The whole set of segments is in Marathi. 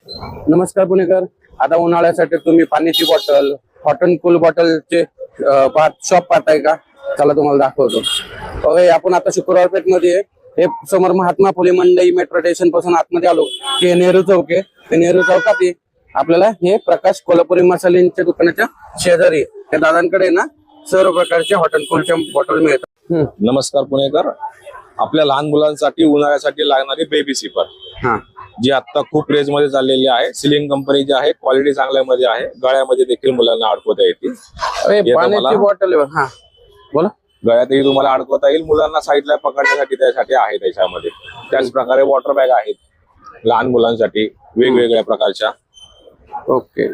नमस्कार पुणेकर. आता उन्हाळ्यासाठी तुम्ही पाण्याची बॉटल, हॉट अँड कूल बॉटलचे शॉप पाहताय का? चला तुम्हाला दाखवतो. ओके, आपण आता शुक्रवार पेठ मध्ये हे समोर महात्मा फुले मंडई मेट्रो स्टेशन पासून आतमध्ये आलो की नेहरू चौक आहे. ते नेहरू चौकात आपल्याला हे प्रकाश कोल्हापुरी मसाल्यांच्या दुकानाच्या शेजारी त्या दादांकडे ना सर्व प्रकारचे हॉट अँड कूलच्या बॉटल मिळतात. नमस्कार पुणेकर. आपल्या लहान मुलांसाठी उन्हाळ्यासाठी लागणारी बेबी सिपर जी आता खूप रेंज मध्ये चाललेली आहे. सिलिंग कंपनीची आहे, क्वालिटी चांगल्यामध्ये आहे, गळ्यामध्ये देखील मुलांना अडकवता येतील. पाण्याची बॉटल बोला, गळ्यातही तुम्हाला अडकवता येईल. मुलांना साईडला पकडण्यासाठी त्यासाठी आहे त्याच्यामध्ये. त्याच प्रकारे वॉटर बॅग आहेत लहान मुलांसाठी वेगवेगळ्या प्रकारच्या. ओके.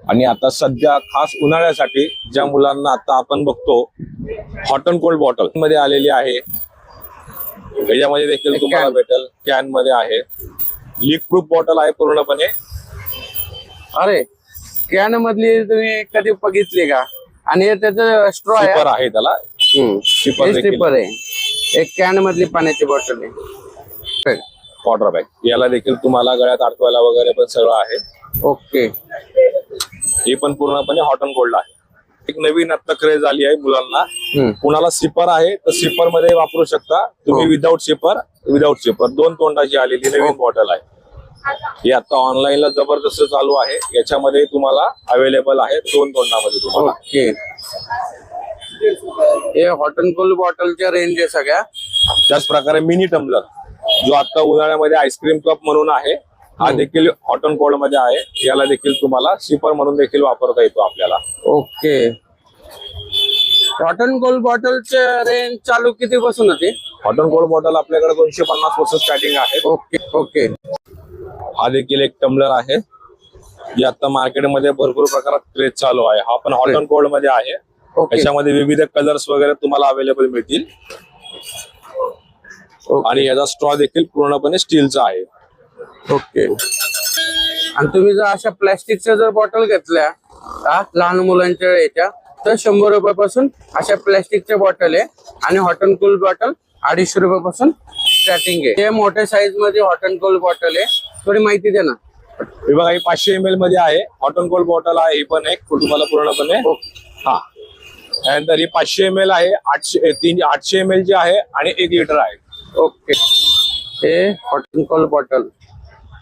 आणि आता सध्या खास उन्हाळ्यासाठी ज्या मुलांना आता आपण बघतो हॉट अँड कोल्ड बॉटल मध्ये आलेली आहे. याच्यामध्ये देखील तुम्हाला भेटेल. कॅन मध्ये आहे, लीक प्रूफ बॉटल आहे पूर्णपणे. अरे, कॅन मधली तुम्ही कधी बघितली का? आणि त्याचं स्ट्रॉ आहे त्याला. स्टिपर आहे. एक कॅन मधली पाण्याची बॉटल आहे. वॉटर बॅग याला देखील तुम्हाला गळ्यात अडकवायला वगैरे पण सगळं आहे. ओके. हे पण पूर्णपणे हॉट अँड कोल्ड आहे. एक नवीन आता क्रेज झाली आहे मुलांना. कुणाला सिपर आहे तर सिपर मध्ये वापरू शकता तुम्ही. विदाऊट सिपर 2 तोंडाची आलेली नवीन बॉटल आहे. ही आता ऑनलाईनला जबरदस्त चालू आहे. याच्यामध्ये तुम्हाला अवेलेबल आहे 2 तोंडामध्ये तुम्हाला. ओके. हे हॉट अँड कोल्ड बॉटलच्या रेंज आहे सगळ्या. त्याच प्रकारे मिनी टम्बलर जो आता उन्हाळ्यामध्ये आईस्क्रीम कप म्हणून आहे, हा देखील हॉट अँड कोल्ड मध्ये आहे. याला देखील तुम्हाला सिपर म्हणून देखील वापरता येतो आपल्याला. ओके. हॉट अँड कोल्ड बॉटलचे रेंज चालू किती पासून होते? हॉट अँड कोल्ड बॉटल आपल्याकडे 250 पासून स्टार्टिंग आहे. ओके. ओके. हा देखील एक टम्बलर आहे जे आता मार्केटमध्ये भरपूर प्रकारात क्रेज चालू आहे. हा पण हॉट अँड कोल्ड मध्ये आहे. याच्यामध्ये विविध कलर्स वगैरे तुम्हाला अवेलेबल मिळतील. आणि याचा स्ट्रॉ देखील पूर्णपणे स्टीलचा आहे. ओके. आणि तुम्ही जर अशा प्लॅस्टिकच्या जर बॉटल घेतल्या लहान मुलांच्या याच्या तर 100 रुपयापासून अशा प्लॅस्टिकच्या बॉटल आहे. आणि हॉट अँड कूल बॉटल 250 रुपयापासून स्टार्टिंग आहे. हे मोठ्या साईज मध्ये हॉट अँड कूल बॉटल आहे. थोडी माहिती दे ना. हे बघा, ही 500 ml मध्ये आहे. हॉट अँड कोल्ड बॉटल आहे. ही पण एक तुम्हाला पूर्णपणे. हा, त्यानंतर ही 500 ml आहे. 800 ml ची आहे आणि 1 लिटर आहे. ओके. हे हॉट अँड कोल्ड बॉटल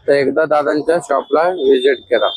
तर एकदा दादांच्या शॉपला व्हिजिट करा.